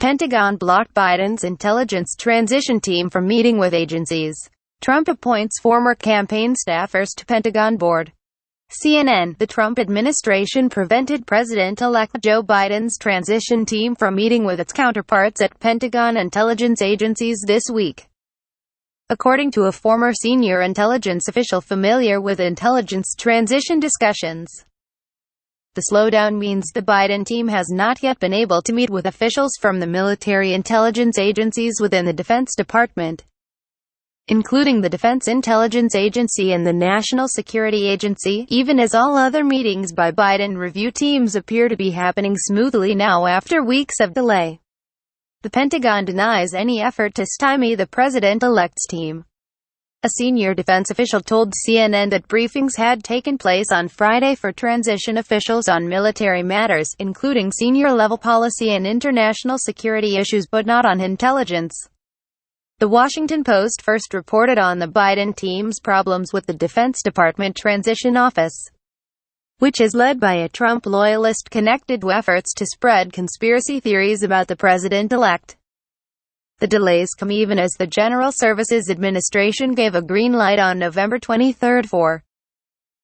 Pentagon blocked Biden's intelligence transition team from meeting with agencies. Trump appoints former campaign staffers to Pentagon board. CNN. The Trump administration prevented President-elect Joe Biden's transition team from meeting with its counterparts at Pentagon intelligence agencies this week. According to a former senior intelligence official familiar with intelligence transition discussions, the slowdown means the Biden team has not yet been able to meet with officials from the military intelligence agencies within the Defense Department, including the Defense Intelligence Agency and the National Security Agency, even as all other meetings by Biden review teams appear to be happening smoothly now after weeks of delay. The Pentagon denies any effort to stymie the president-elect's team. A senior defense official told CNN that briefings had taken place on Friday for transition officials on military matters, including senior-level policy and international security issues, but not on intelligence. The Washington Post first reported on the Biden team's problems with the Defense Department Transition Office, which is led by a Trump loyalist connected to efforts to spread conspiracy theories about the president-elect. The delays come even as the General Services Administration gave a green light on November 23 for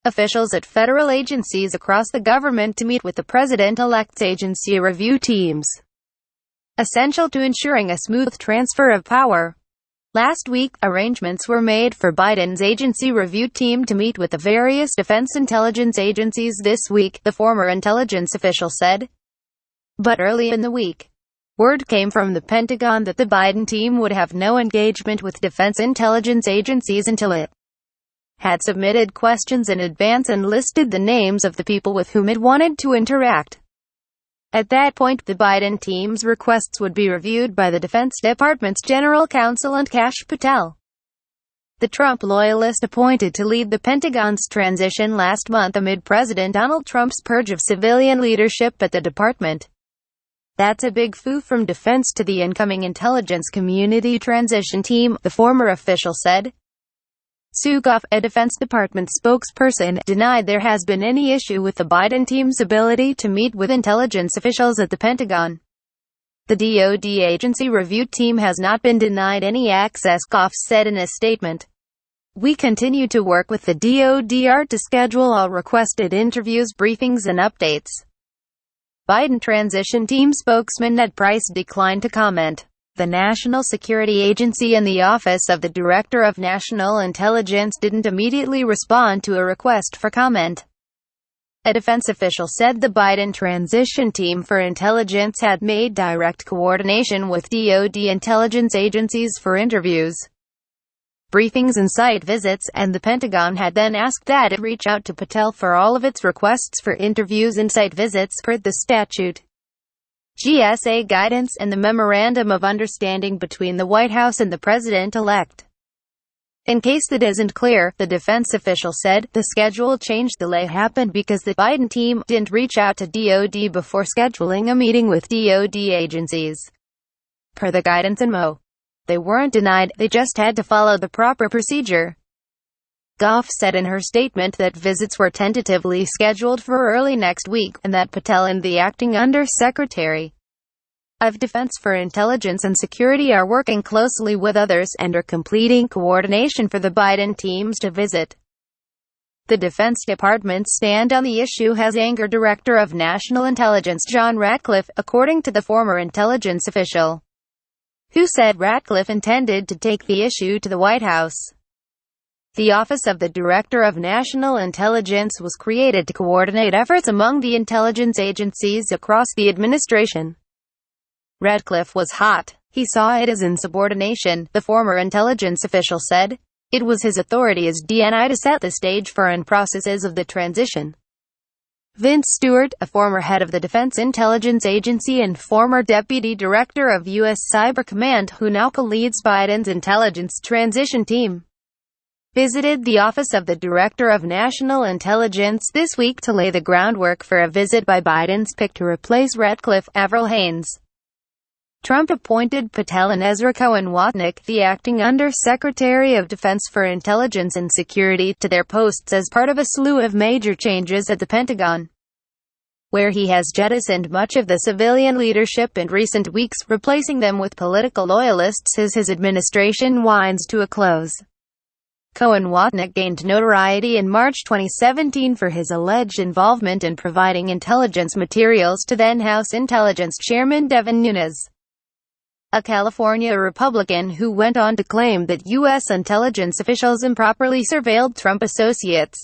officials at federal agencies across the government to meet with the president-elect's agency review teams, essential to ensuring a smooth transfer of power. Last week, arrangements were made for Biden's agency review team to meet with the various defense intelligence agencies this week, the former intelligence official said. But early in the week, word came from the Pentagon that the Biden team would have no engagement with defense intelligence agencies until it had submitted questions in advance and listed the names of the people with whom it wanted to interact. At that point, the Biden team's requests would be reviewed by the Defense Department's General Counsel and Kash Patel, the Trump loyalist appointed to lead the Pentagon's transition last month amid President Donald Trump's purge of civilian leadership at the department. That's a big foo from defense to the incoming intelligence community transition team, the former official said. Sue Goff, a Defense Department spokesperson, denied there has been any issue with the Biden team's ability to meet with intelligence officials at the Pentagon. The DoD agency review team has not been denied any access, Goff said in a statement. We continue to work with the DoD to schedule all requested interviews, briefings and updates. Biden transition team spokesman Ned Price declined to comment. The National Security Agency and the Office of the Director of National Intelligence didn't immediately respond to a request for comment. A defense official said the Biden transition team for intelligence had made direct coordination with DoD intelligence agencies for interviews, briefings and site visits, and the Pentagon had then asked that it reach out to Patel for all of its requests for interviews and site visits per the statute, GSA guidance, and the Memorandum of Understanding between the White House and the President-elect. In case that isn't clear, the defense official said, the schedule change delay happened because the Biden team didn't reach out to DoD before scheduling a meeting with DoD agencies. Per the guidance and Mo, they weren't denied, they just had to follow the proper procedure. Goff said in her statement that visits were tentatively scheduled for early next week, and that Patel and the acting Undersecretary of Defense for Intelligence and Security are working closely with others and are completing coordination for the Biden teams to visit. The Defense Department's stand on the issue has angered Director of National Intelligence John Ratcliffe, according to the former intelligence official, who said Ratcliffe intended to take the issue to the White House. The Office of the Director of National Intelligence was created to coordinate efforts among the intelligence agencies across the administration. Ratcliffe was hot. He saw it as insubordination, the former intelligence official said. It was his authority as DNI to set the stage for and processes of the transition. Vince Stewart, a former head of the Defense Intelligence Agency and former deputy director of U.S. Cyber Command, who now co-leads Biden's intelligence transition team, visited the Office of the Director of National Intelligence this week to lay the groundwork for a visit by Biden's pick to replace Ratcliffe, Avril Haines. Trump appointed Patel and Ezra Cohen-Watnick, the acting Undersecretary of Defense for Intelligence and Security, to their posts as part of a slew of major changes at the Pentagon. where he has jettisoned much of the civilian leadership in recent weeks, replacing them with political loyalists as his administration winds to a close. Cohen-Watnick gained notoriety in March 2017 for his alleged involvement in providing intelligence materials to then-House Intelligence Chairman Devin Nunes, a California Republican who went on to claim that U.S. intelligence officials improperly surveilled Trump associates.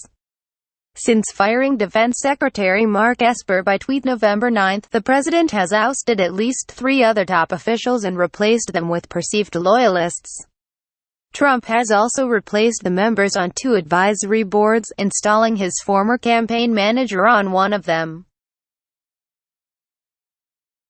Since firing Defense Secretary Mark Esper by tweet November 9, the president has ousted at least 3 other top officials and replaced them with perceived loyalists. Trump has also replaced the members on 2 advisory boards, installing his former campaign manager on one of them.